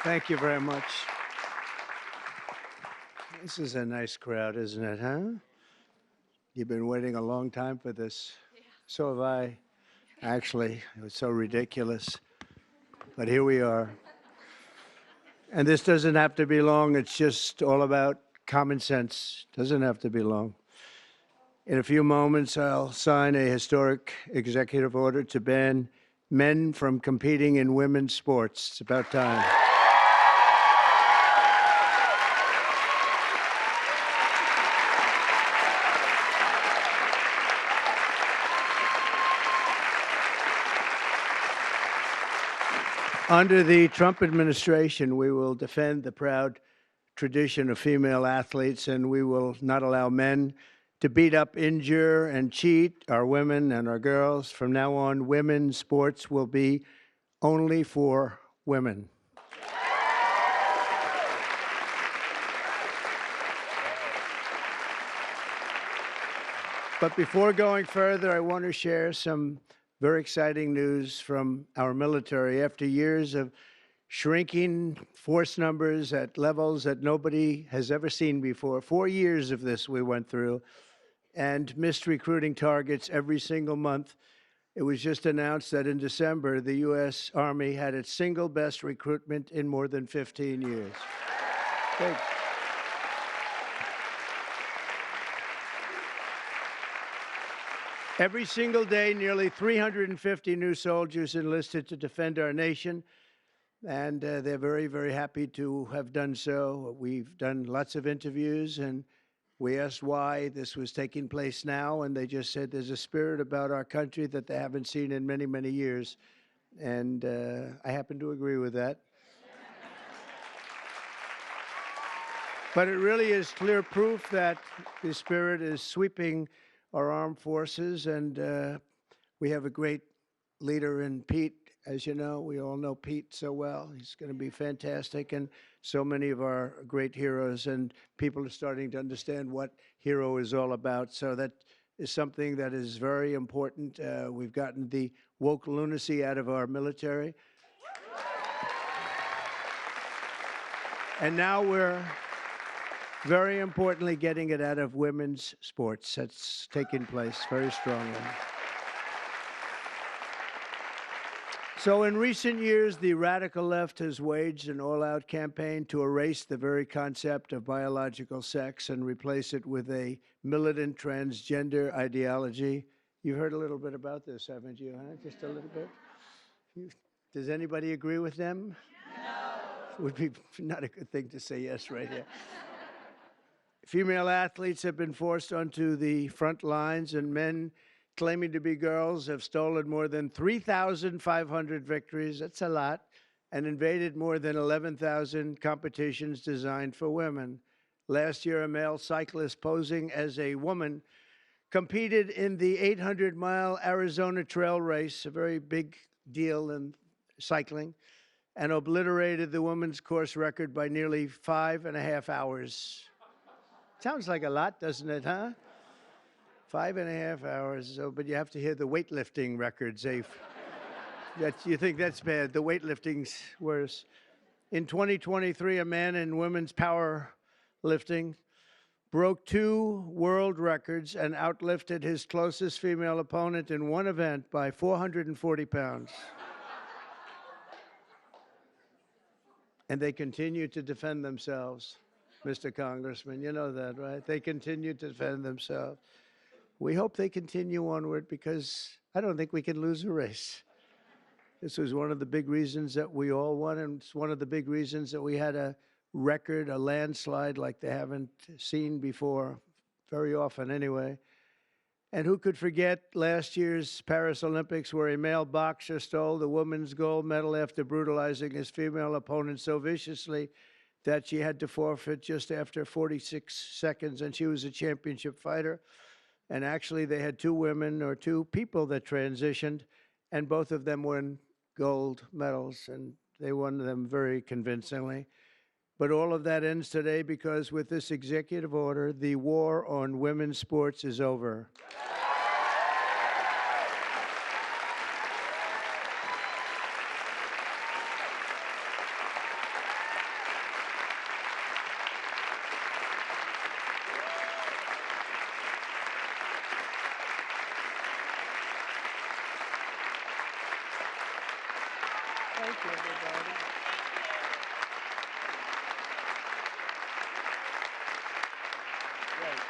Thank you very much. This is a nice crowd, isn't it, huh? You've been waiting a long time for this. Yeah. So have I. Actually, it was so ridiculous. But here we are. And this doesn't have to be long. It's just all about common sense. Doesn't have to be long. In a few moments, I'll sign a historic executive order to ban men from competing in women's sports. It's about time. Under the Trump administration, we will defend the proud tradition of female athletes, and we will not allow men to beat up, injure, and cheat our women and our girls. From now on, women's sports will be only for women. But before going further, I want to share some very exciting news from our military. After years of shrinking force numbers at levels that nobody has ever seen before, 4 years of this we went through, and missed recruiting targets every single month, it was just announced that in December, the U.S. Army had its single best recruitment in more than 15 years. Thanks. Every single day, nearly 350 new soldiers enlisted to defend our nation, and they're very, very happy to have done so. We've done lots of interviews, and we asked why this was taking place now, and they just said there's a spirit about our country that they haven't seen in many, many years, and I happen to agree with that. But it really is clear proof that the spirit is sweeping our armed forces, and we have a great leader in Pete. As you know, we all know Pete so well. He's going to be fantastic, and so many of our great heroes, and people are starting to understand what hero is all about. So that is something that is very important. We've gotten the woke lunacy out of our military. And now we're very importantly getting it out of women's sports. That's taking place very strongly. So in recent years, the radical left has waged an all-out campaign to erase the very concept of biological sex and replace it with a militant transgender ideology. You've heard a little bit about this, haven't you? Huh? Just a little bit? Does anybody agree with them? No. Would be not a good thing to say yes right here. Female athletes have been forced onto the front lines, and men claiming to be girls have stolen more than 3,500 victories, that's a lot, and invaded more than 11,000 competitions designed for women. Last year, a male cyclist posing as a woman competed in the 800-mile Arizona Trail Race, a very big deal in cycling, and obliterated the women's course record by nearly 5.5 hours. Sounds like a lot, doesn't it, huh? 5.5 hours, but you have to hear the weightlifting records. You think that's bad. The weightlifting's worse. In 2023, a man in women's powerlifting broke 2 world records and outlifted his closest female opponent in one event by 440 pounds. And they continue to defend themselves, Mr. Congressman. You know that, right? They continue to defend themselves. We hope they continue onward because I don't think we can lose a race. This was one of the big reasons that we all won, and it's one of the big reasons that we had a record, a landslide like they haven't seen before, very often anyway. And who could forget last year's Paris Olympics, where a male boxer stole the women's gold medal after brutalizing his female opponent so viciously that she had to forfeit just after 46 seconds, and she was a championship fighter. And actually, they had 2 women or 2 people that transitioned, and both of them won gold medals, and they won them very convincingly. But all of that ends today because with this executive order, the war on women's sports is over. Thank you, everybody. Great.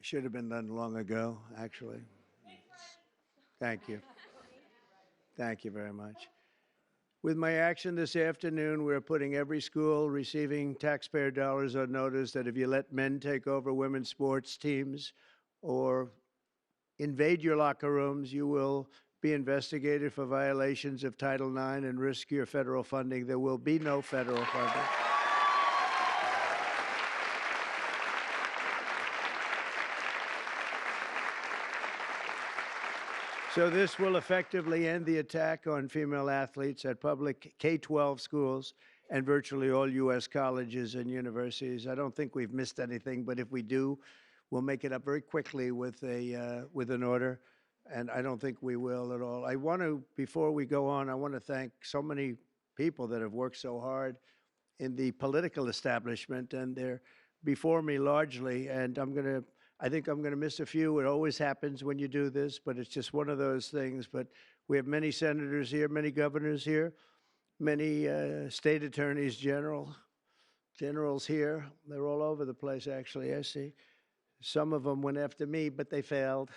Should have been done long ago, actually. Thank you. Thank you very much. With my action this afternoon, we're putting every school receiving taxpayer dollars on notice that if you let men take over women's sports teams or invade your locker rooms, you will be investigated for violations of Title IX and risk your federal funding. There will be no federal funding. So this will effectively end the attack on female athletes at public K-12 schools and virtually all U.S. colleges and universities. I don't think we've missed anything, but if we do, we'll make it up very quickly with an order, and I don't think we will at all. I want to, before we go on, I want to thank so many people that have worked so hard in the political establishment, and they're before me largely, and I think I'm going to miss a few. It always happens when you do this, but it's just one of those things. But we have many senators here, many governors here, many state attorneys generals here. They're all over the place, actually, I see. Some of them went after me, but they failed.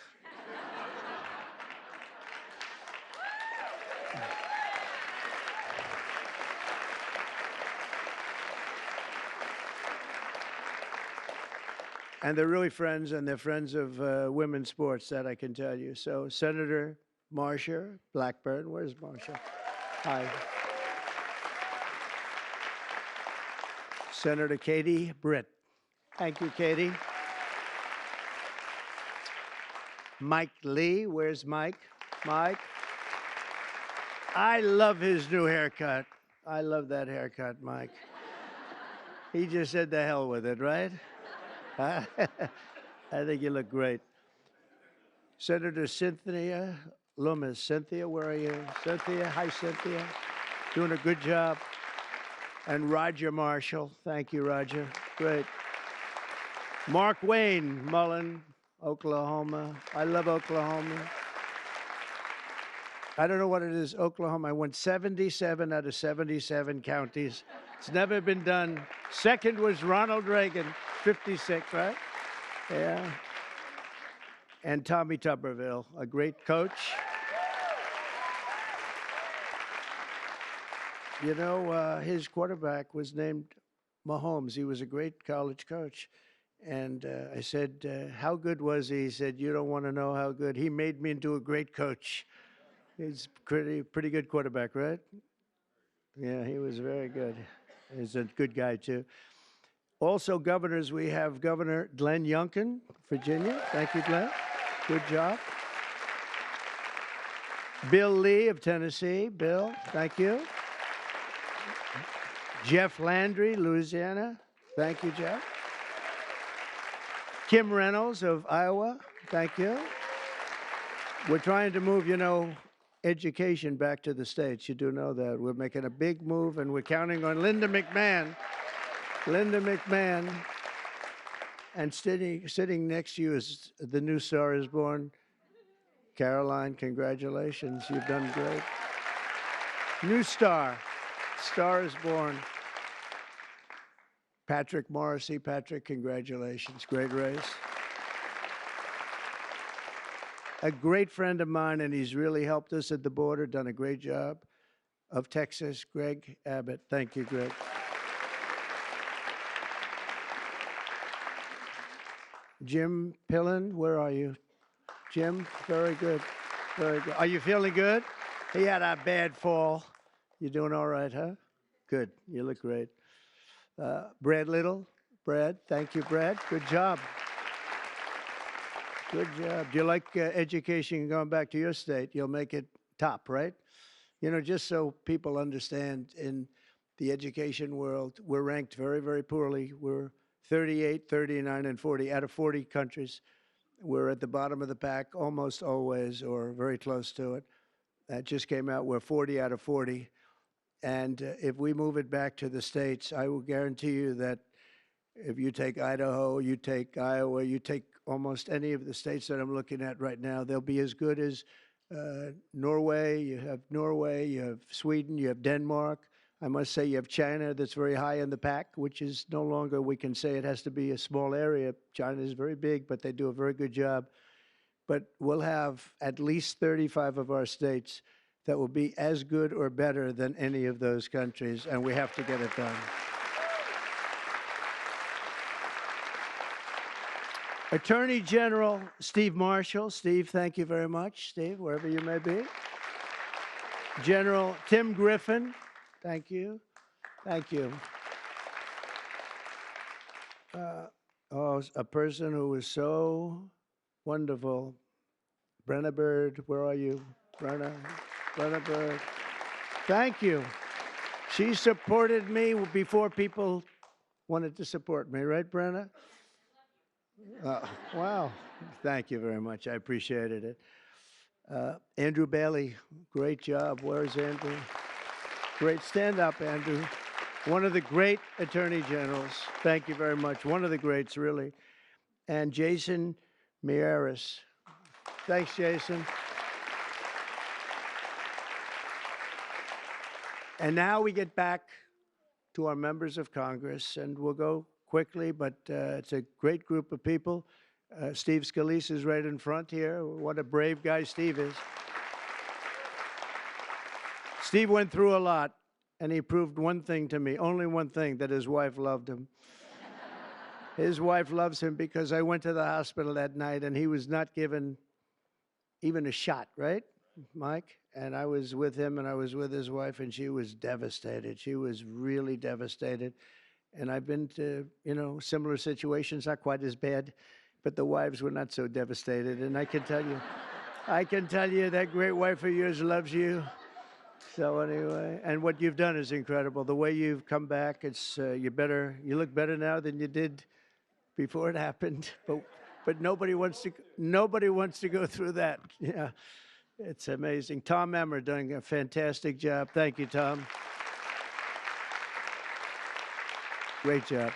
And they're really friends, and they're friends of women's sports, that I can tell you. So Senator Marcia Blackburn, where's Marcia? Hi. Senator Katie Britt. Thank you, Katie. Mike Lee, where's Mike? Mike. I love his new haircut. I love that haircut, Mike. He just said the hell with it, right? I think you look great. Senator Cynthia Loomis. Cynthia, where are you? Cynthia, hi, Cynthia. Doing a good job. And Roger Marshall. Thank you, Roger. Great. Mark Wayne Mullen, Oklahoma. I love Oklahoma. I don't know what it is, Oklahoma. I won 77 out of 77 counties. It's never been done. Second was Ronald Reagan. 56, right? Yeah. And Tommy Tuberville, a great coach. You know, his quarterback was named Mahomes. He was a great college coach. And I said, how good was he? He said, you don't want to know how good. He made me into a great coach. He's pretty good quarterback, right? Yeah, he was very good. He's a good guy, too. Also, governors, we have Governor Glenn Youngkin, Virginia. Thank you, Glenn. Good job. Bill Lee of Tennessee. Bill, thank you. Jeff Landry, Louisiana. Thank you, Jeff. Kim Reynolds of Iowa. Thank you. We're trying to move, you know, education back to the states. You do know that. We're making a big move, and we're counting on Linda McMahon. Linda McMahon, and sitting next to you is the new Star is Born. Caroline, congratulations. You've done great. New star. Star is Born. Patrick Morrissey. Patrick, congratulations. Great race. A great friend of mine, and he's really helped us at the border, done a great job, of Texas, Greg Abbott. Thank you, Greg. Jim Pillen, where are you? Jim, very good, very good. Are you feeling good? He had a bad fall. You doing all right, huh? Good, you look great. Brad Little, Brad, thank you, Brad. Good job. Good job. Do you like education going back to your state? You'll make it top, right? You know, just so people understand, in the education world, we're ranked very, very poorly. We're 38, 39, and 40 out of 40 countries. We're at the bottom of the pack almost always, or very close to it. That just came out. We're 40 out of 40. And if we move it back to the states, I will guarantee you that If you take Idaho, you take Iowa, you take almost any of the states that I'm looking at right now, they'll be as good as Norway. You have Sweden, you have Denmark. I must say you have China that's very high in the pack, which is no longer, we can say it has to be a small area. China is very big, but they do a very good job. But we'll have at least 35 of our states that will be as good or better than any of those countries, and we have to get it done. Attorney General Steve Marshall. Steve, thank you very much. Steve, wherever you may be. General Tim Griffin. Thank you. Thank you. A person who was so wonderful. Brenna Bird, where are you? Brenna Bird. Thank you. She supported me before people wanted to support me, right, Brenna? Wow. Thank you very much. I appreciated it. Andrew Bailey, great job. Where's Andrew? Great. Stand up, Andrew. One of the great attorney generals. Thank you very much. One of the greats, really. And Jason Miyares. Thanks, Jason. And now we get back to our members of Congress, and we'll go quickly, but it's a great group of people. Steve Scalise is right in front here. What a brave guy Steve is. Steve went through a lot, and he proved one thing to me, only one thing, that his wife loved him. His wife loves him because I went to the hospital that night, and he was not given even a shot, right, Mike? And I was with him, and I was with his wife, and she was devastated. She was really devastated. And I've been to, similar situations, not quite as bad, but the wives were not so devastated. And I can tell you that great wife of yours loves you. So anyway, and what you've done is incredible. The way you've come back, it's you look better now than you did before it happened. But nobody wants to go through that. Yeah, it's amazing. Tom Emmer doing a fantastic job. Thank you, Tom. Great job.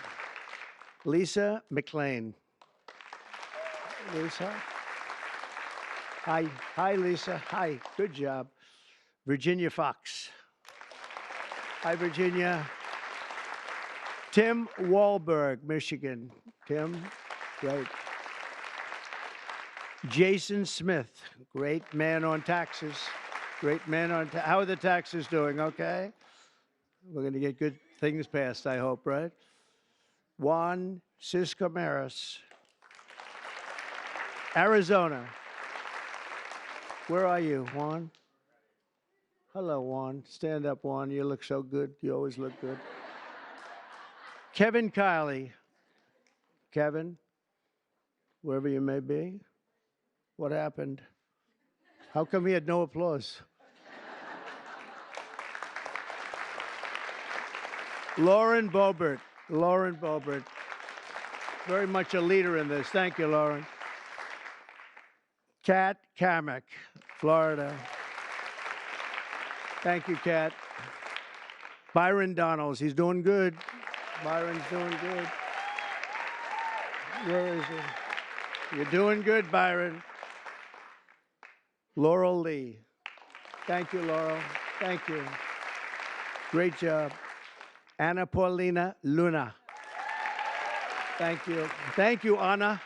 Lisa McLean. Lisa. Hi, Lisa. Hi. Good job. Virginia Fox. Hi, Virginia. Tim Wahlberg, Michigan. Tim, great. Jason Smith, great man on taxes. Great man on taxes. How are the taxes doing? Okay? We're going to get good things passed, I hope, right? Juan Ciscomaris, Arizona. Where are you, Juan? Hello, Juan. Stand up, Juan. You look so good. You always look good. Kevin Kiley. Kevin, wherever you may be. What happened? How come he had no applause? Lauren Boebert. Lauren Boebert. Very much a leader in this. Thank you, Lauren. Kat Kamek, Florida. Thank you, Kat. Byron Donalds. He's doing good. Byron's doing good. Where is he? You're doing good, Byron. Laurel Lee. Thank you, Laurel. Thank you. Great job. Anna Paulina Luna. Thank you. Thank you, Anna.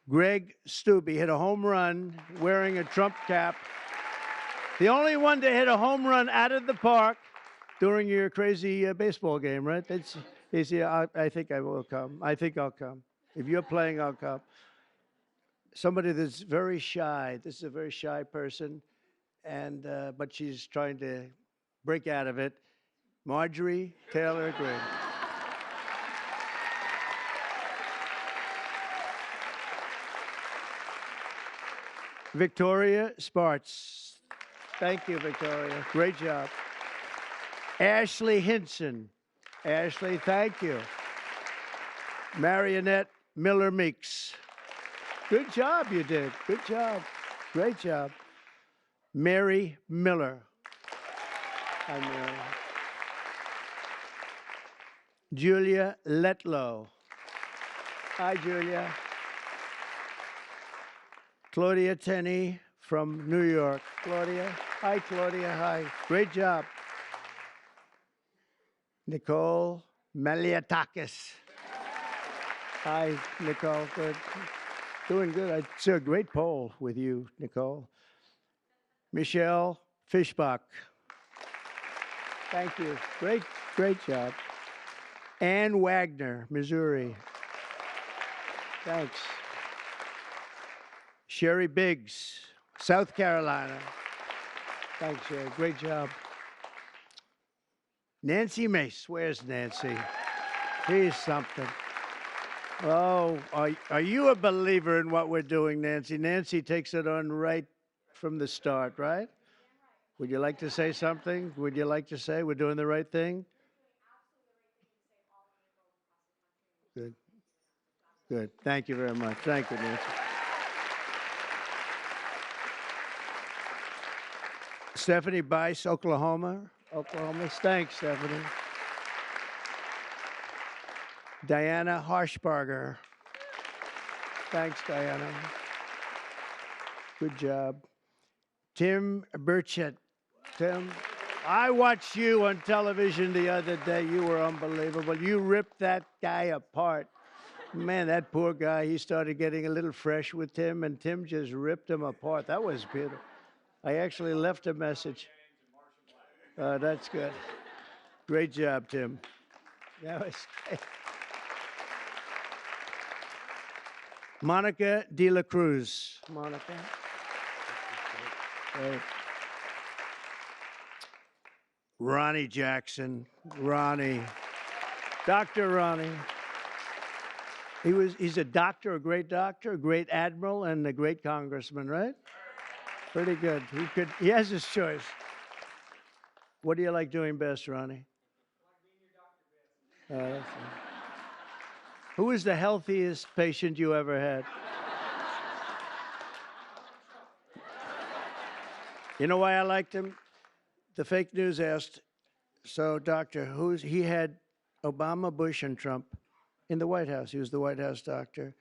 Greg Stubbe hit a home run wearing a Trump cap. The only one to hit a home run out of the park during your crazy baseball game, right? I think I will come. I think I'll come. If you're playing, I'll come. Somebody that's very shy. This is a very shy person, and but she's trying to break out of it. Marjorie Taylor Greene. Victoria Spartz. Thank you, Victoria. Great job. Ashley Hinson. Ashley, thank you. Marionette Miller Meeks. Good job you did. Good job. Great job. Mary Miller. Hi, Mary. Julia Letlow. Hi, Julia. Claudia Tenney from New York. Claudia. Hi, Claudia. Hi. Great job. Nicole Maliatakis. Hi, Nicole. Good. Doing good. I see a great poll with you, Nicole. Michelle Fishbach. Thank you. Great job. Ann Wagner, Missouri. Thanks. Sherry Biggs, South Carolina. Thanks, Sherry. Great job. Nancy Mace. Where's Nancy? Here's something. Oh, are you a believer in what we're doing, Nancy? Nancy takes it on right from the start, right? Would you like to say something? Would you like to say we're doing the right thing? Good. Good. Thank you very much. Thank you, Nancy. Stephanie Bice, Oklahoma. Thanks, Stephanie. Diana Harshbarger. Thanks, Diana. Good job. Tim Burchett. Tim, I watched you on television the other day. You were unbelievable. You ripped that guy apart. Man, that poor guy, he started getting a little fresh with Tim, and Tim just ripped him apart. That was beautiful. I actually left a message. That's good. Great job, Tim. That was great. Monica De La Cruz. Monica. Great. Ronnie Jackson. Ronnie. Dr. Ronnie. He's a doctor, a great admiral, and a great congressman, right? Pretty good. He has his choice. What do you like doing best, Ronnie? Who is the healthiest patient you ever had? You know why I liked him? The fake news asked, so doctor, he had Obama, Bush, and Trump in the White House. He was the White House doctor.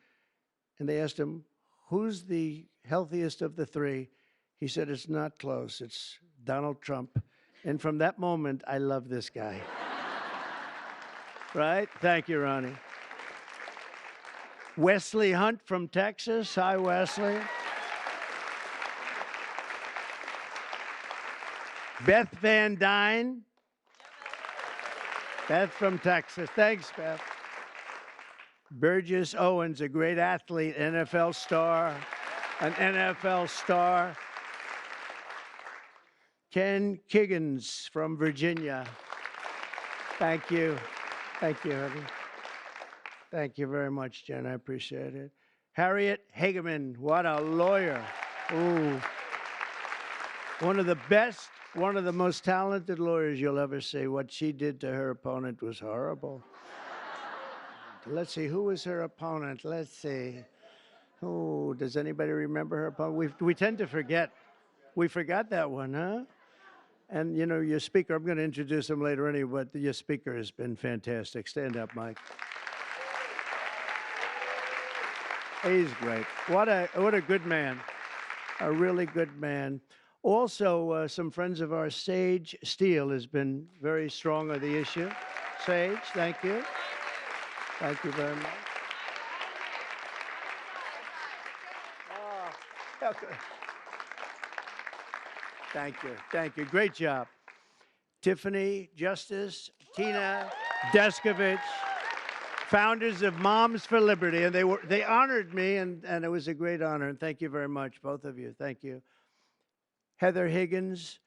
And they asked him, who's the healthiest of the three? He said, it's not close. It's Donald Trump. And from that moment, I love this guy. Right? Thank you, Ronnie. Wesley Hunt from Texas. Hi, Wesley. Beth Van Dyne. Beth from Texas. Thanks, Beth. Burgess Owens, a great athlete, an NFL star. Ken Kiggins from Virginia. Thank you. Thank you, honey. Thank you very much, Jen. I appreciate it. Harriet Hageman, what a lawyer. Ooh. One of the best, one of the most talented lawyers you'll ever see. What she did to her opponent was horrible. Let's see, who was her opponent? Let's see. Oh, does anybody remember her opponent? We tend to forget. We forgot that one, huh? And, you know, your speaker, I'm going to introduce him later anyway, but your speaker has been fantastic. Stand up, Mike. He's great. What a good man. A really good man. Also, some friends of ours, Sage Steele, has been very strong on the issue. Sage, thank you. Thank you very much. Oh, okay. Thank you. Thank you. Great job. Tiffany Justice, Tina Deskovich, founders of Moms for Liberty, and they honored me, and it was a great honor. And thank you very much, both of you. Thank you. Heather Higgins,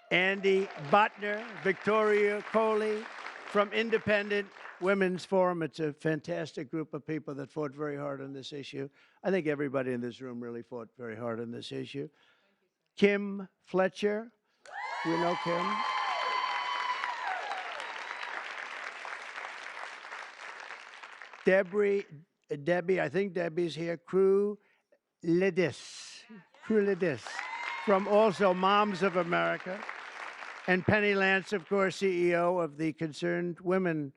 Andy Botner, Victoria Coley from Independent Women's Forum. It's a fantastic group of people that fought very hard on this issue. I think everybody in this room really fought very hard on this issue. Kim Fletcher, we know Kim. Debbie, I think Debbie's here. Crew Ledis from also Moms of America. And Penny Lance, of course, CEO of the Concerned Women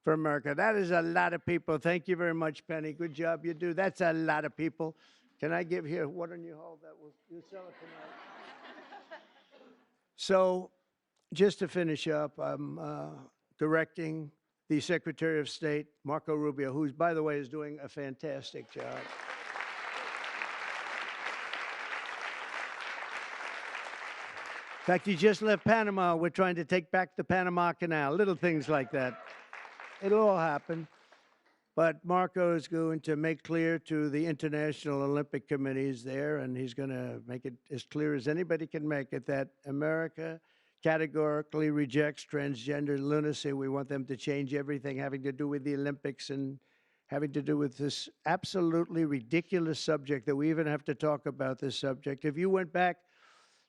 for America. That is a lot of people. Thank you very much, Penny. Good job you do. That's a lot of people. Can I give here? Why don't you hold that? You sell it tonight. So, just to finish up, I'm directing the Secretary of State, Marco Rubio, who, by the way, is doing a fantastic job. In fact, he just left Panama. We're trying to take back the Panama Canal, little things like that. It'll all happen. But Marco is going to make clear to the International Olympic Committees there, and he's going to make it as clear as anybody can make it, that America categorically rejects transgender lunacy. We want them to change everything having to do with the Olympics and having to do with this absolutely ridiculous subject that we even have to talk about this subject. If you went back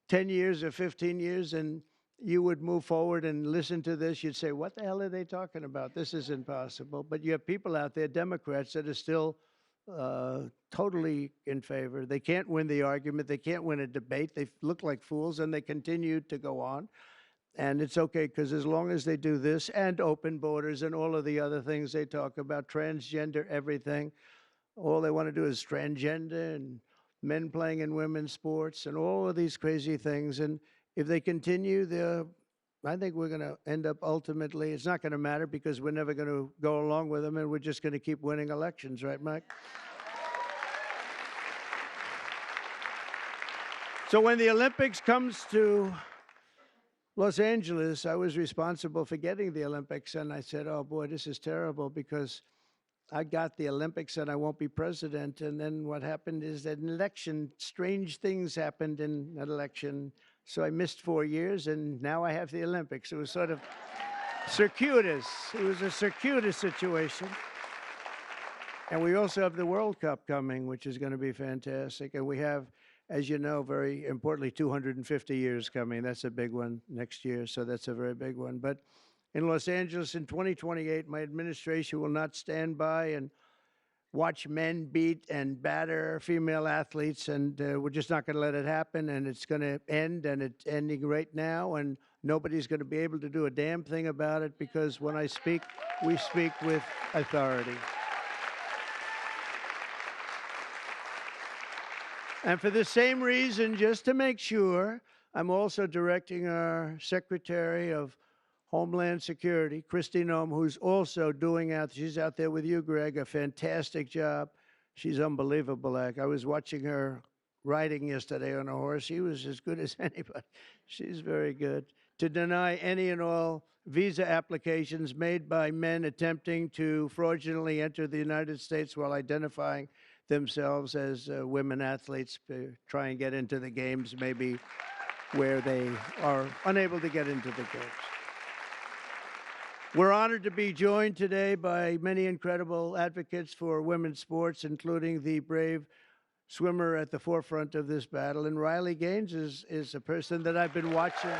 10 years or 15 years and you would move forward and listen to this, you'd say, what the hell are they talking about? This is impossible. But you have people out there, Democrats, that are still totally in favor. They can't win the argument. They can't win a debate. They look like fools, and they continue to go on. And it's okay, because as long as they do this and open borders and all of the other things they talk about, transgender, everything, all they want to do is transgender and men playing in women's sports and all of these crazy things. And if they continue, I think we're going to end up ultimately, it's not going to matter because we're never going to go along with them, and we're just going to keep winning elections, right, Mike? So when the Olympics comes to Los Angeles, I was responsible for getting the Olympics, and I said, oh boy, this is terrible because I got the Olympics and I won't be president. And then what happened is that an election, strange things happened in that election. So I missed 4 years, and now I have the Olympics. It was sort of circuitous. It was a circuitous situation. And we also have the World Cup coming, which is going to be fantastic. And we have, as you know, very importantly, 250 years coming. That's a big one next year, so that's a very big one. But in Los Angeles in 2028, my administration will not stand by and watch men beat and batter female athletes, and we're just not going to let it happen, and it's going to end, and it's ending right now, and nobody's going to be able to do a damn thing about it, because when I speak, we speak with authority. And for the same reason, just to make sure, I'm also directing our Secretary of Homeland Security, Kristi Noem, who's also doing she's out there with you, Greg, a fantastic job. She's unbelievable. I was watching her riding yesterday on a horse. She was as good as anybody. She's very good. To deny any and all visa applications made by men attempting to fraudulently enter the United States while identifying themselves as women athletes to try and get into the games, maybe where they are unable to get into the games. We're honored to be joined today by many incredible advocates for women's sports, including the brave swimmer at the forefront of this battle. And Riley Gaines is a person that I've been watching. Yeah.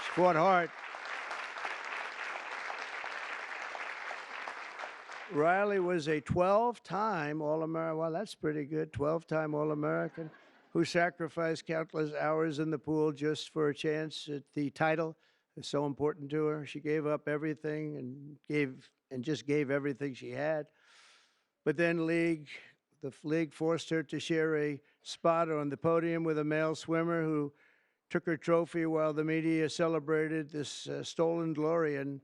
She fought hard. Riley was a 12-time All-American. Well, that's pretty good. 12-time All-American who sacrificed countless hours in the pool just for a chance at the title. It's so important to her. She gave up everything and just gave everything she had. But then the league forced her to share a spot on the podium with a male swimmer who took her trophy while the media celebrated this stolen glory. And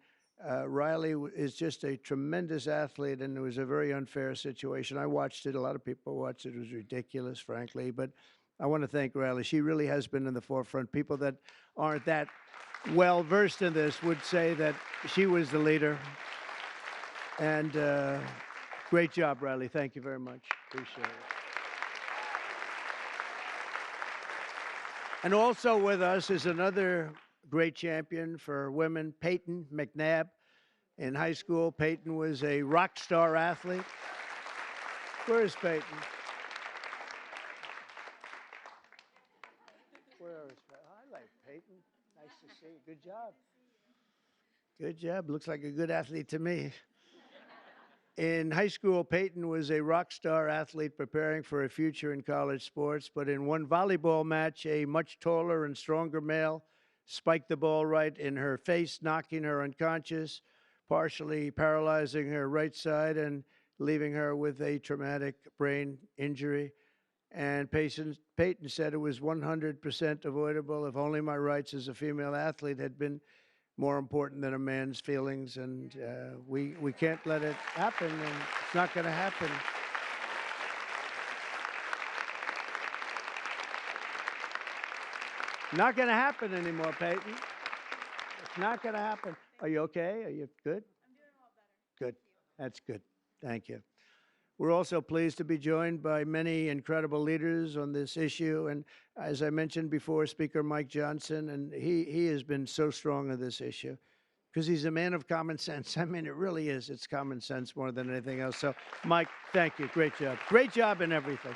Riley is just a tremendous athlete, and it was a very unfair situation. I watched it. A lot of people watched it. It was ridiculous, frankly. But I want to thank Riley. She really has been in the forefront. People that aren't that well versed in this would say that she was the leader. And great job, Riley. Thank you very much. Appreciate it. And also with us is another great champion for women, Peyton McNabb. In high school, Peyton was a rock star athlete. Where is Peyton? Where is Peyton? I like Peyton. Nice to see you. Good job. Good job. Looks like a good athlete to me. In high school, Peyton was a rock star athlete preparing for a future in college sports, but in one volleyball match, a much taller and stronger male spiked the ball right in her face, knocking her unconscious, partially paralyzing her right side and leaving her with a traumatic brain injury. And Peyton said it was 100% avoidable if only my rights as a female athlete had been more important than a man's feelings, and we can't let it happen, and it's not going to happen. Not going to happen anymore, Peyton. It's not going to happen. Are you okay? Are you good? I'm doing a lot better. Good. That's good. Thank you. We're also pleased to be joined by many incredible leaders on this issue. And as I mentioned before, Speaker Mike Johnson, and he has been so strong on this issue because he's a man of common sense. I mean, it really is. It's common sense more than anything else. So, Mike, thank you. Great job. Great job in everything.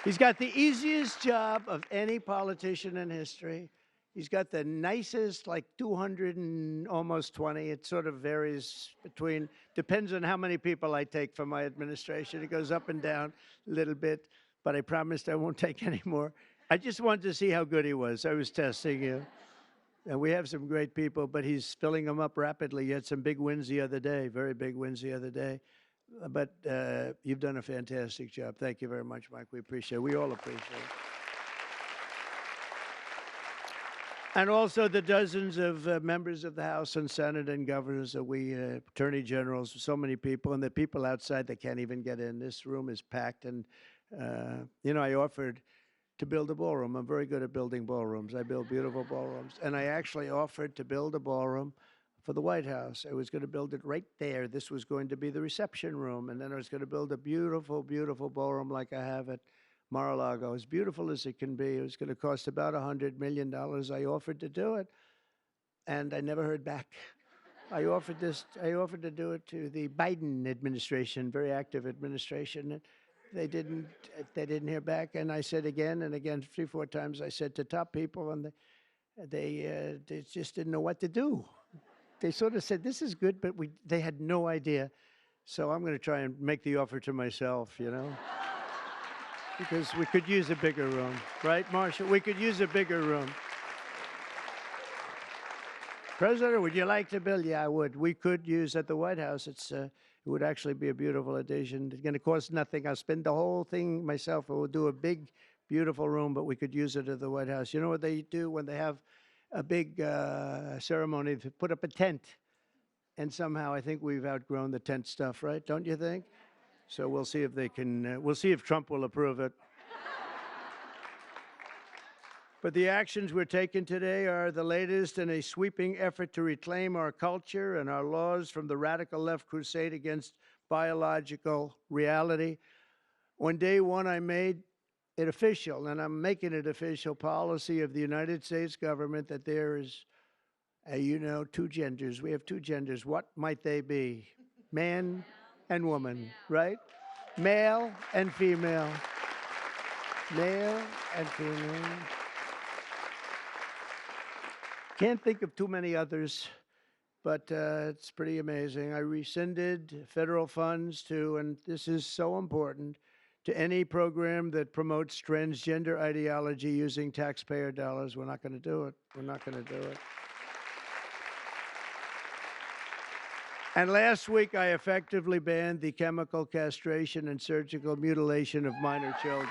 He's got the easiest job of any politician in history. He's got the nicest, like 200 and almost 20. It sort of varies between, depends on how many people I take from my administration. It goes up and down a little bit, but I promised I won't take any more. I just wanted to see how good he was. I was testing you. And we have some great people, but he's filling them up rapidly. He had some big wins the other day, very big wins the other day. But you've done a fantastic job. Thank you very much, Mike. We appreciate it. We all appreciate it. And also the dozens of members of the House and Senate and governors that we, attorney generals, so many people, and the people outside that can't even get in. This room is packed. And, you know, I offered to build a ballroom. I'm very good at building ballrooms. I build beautiful ballrooms. And I actually offered to build a ballroom for the White House. I was going to build it right there. This was going to be the reception room. And then I was going to build a beautiful, beautiful ballroom like I have at Mar-a-Lago, as beautiful as it can be. It was going to cost about $100 million. I offered to do it, and I never heard back. I offered to do it to the Biden administration, very active administration. And they didn't hear back. And I said again and again, 3, 4 times, I said to top people, and they just didn't know what to do. They sort of said, this is good, but they had no idea. So I'm going to try and make the offer to myself, you know, because we could use a bigger room, right, Marshall? We could use a bigger room. President, would you like to build? Yeah, I would. We could use at the White House. It would actually be a beautiful addition. It's going to cost nothing. I'll spend the whole thing myself. We'll do a big, beautiful room, but we could use it at the White House. You know what they do when they have a big ceremony? To put up a tent. And somehow I think we've outgrown the tent stuff, right? Don't you think? So we'll see if they can, we'll see if Trump will approve it. But the actions we're taking today are the latest in a sweeping effort to reclaim our culture and our laws from the radical left crusade against biological reality. On day one, I made it official, and I'm making it official, policy of the United States government that there is, you know, 2 genders. We have 2 genders. What might they be? Man and woman, right? Male and female. Male and female. Can't think of too many others, but it's pretty amazing. I rescinded federal funds to, and this is so important, to any program that promotes transgender ideology using taxpayer dollars. We're not going to do it. We're not going to do it. And last week, I effectively banned the chemical castration and surgical mutilation of minor children.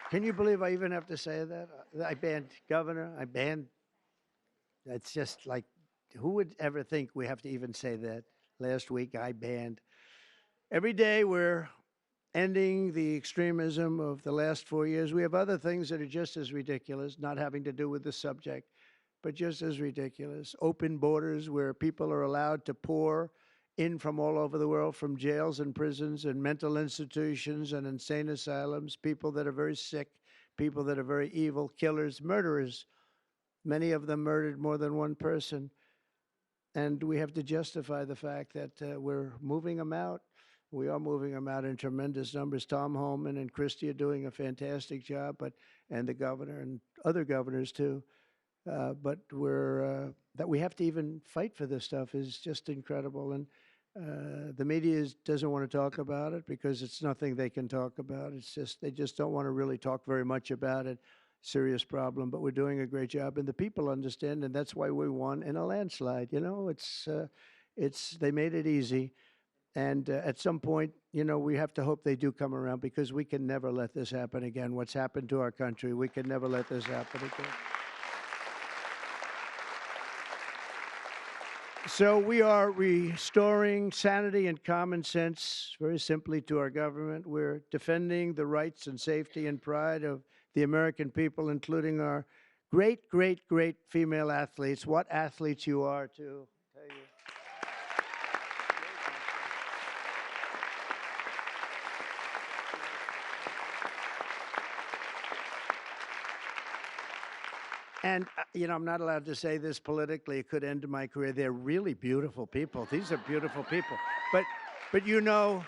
Can you believe I even have to say that? I banned governor, I banned, it's just like, who would ever think we have to even say that? Last week I banned. Every day we're ending the extremism of the last 4 years. We have other things that are just as ridiculous, not having to do with the subject, but just as ridiculous. Open borders where people are allowed to pour in from all over the world, from jails and prisons and mental institutions and insane asylums, people that are very sick, people that are very evil, killers, murderers. Many of them murdered more than one person. And we have to justify the fact that we're moving them out. We are moving them out in tremendous numbers. Tom Homan and Christie are doing a fantastic job, and the governor and other governors too. But that we have to even fight for this stuff is just incredible. And the media doesn't want to talk about it because it's nothing they can talk about. It's just they just don't want to really talk very much about it. Serious problem, but we're doing a great job, and the people understand, and that's why we won in a landslide. You know, it's they made it easy. And at some point, you know, we have to hope they do come around because we can never let this happen again. What's happened to our country, we can never let this happen again. So we are restoring sanity and common sense very simply to our government. We're defending the rights and safety and pride of the American people, including our great, great, great female athletes. What athletes you are, too. Tell you. And, you know, I'm not allowed to say this politically. It could end my career. They're really beautiful people. These are beautiful people. But you know,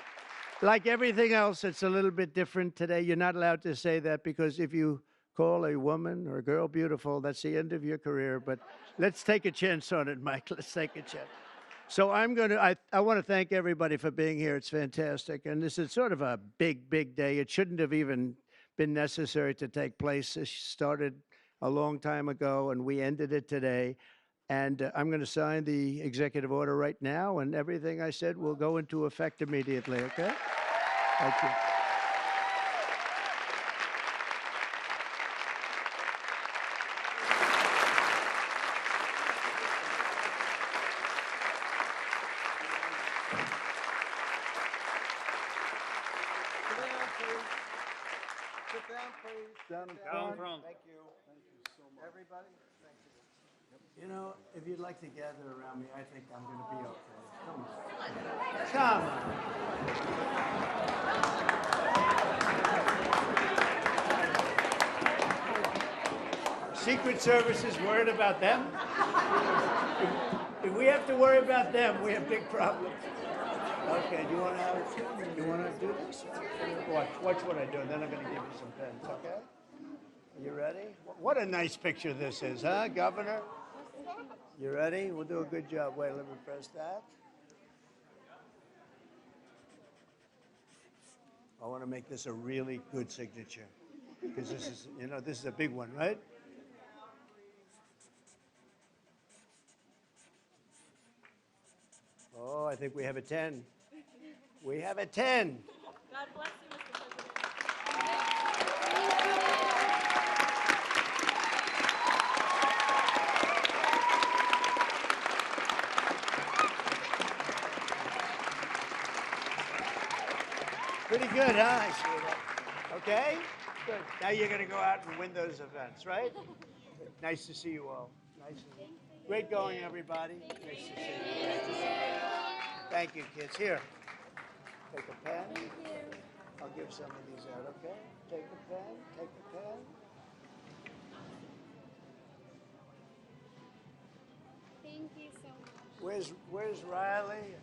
like everything else, it's a little bit different today. You're not allowed to say that because if you call a woman or a girl beautiful, that's the end of your career. But let's take a chance on it, Mike. Let's take a chance. So I want to thank everybody for being here. It's fantastic. And this is sort of a big, big day. It shouldn't have even been necessary to take place. This started a long time ago, and we ended it today. And I'm going to sign the executive order right now, and everything I said will go into effect immediately, okay? Thank you. Sit down, please. Down in front. Thank you. Thank you so much. Everybody, thank you. You know, if you'd like to gather around me, I think I'm going to be okay. Come on. Come on. Secret Service is worried about them. If we have to worry about them, we have big problems. Okay, do you want to do this? Watch what I do, and then I'm going to give you some pens, okay? Are you ready? What a nice picture this is, huh, Governor? You ready? We'll do a good job. Wait, let me press that. I want to make this a really good signature because this is, you know, this is a big one, right? Oh, I think we have a 10. We have a 10. God bless you, Mr. President. Pretty good, huh? I see that. Okay? Good. Now you're going to go out and win those events, right? Nice to see you all. Nice to see you. Great going, everybody. Nice to see you. Nice to see you. Thank you, kids. Here. Take a pen. I'll give some of these out, okay? Take a pen. Take a pen. Thank you so much. Where's Riley?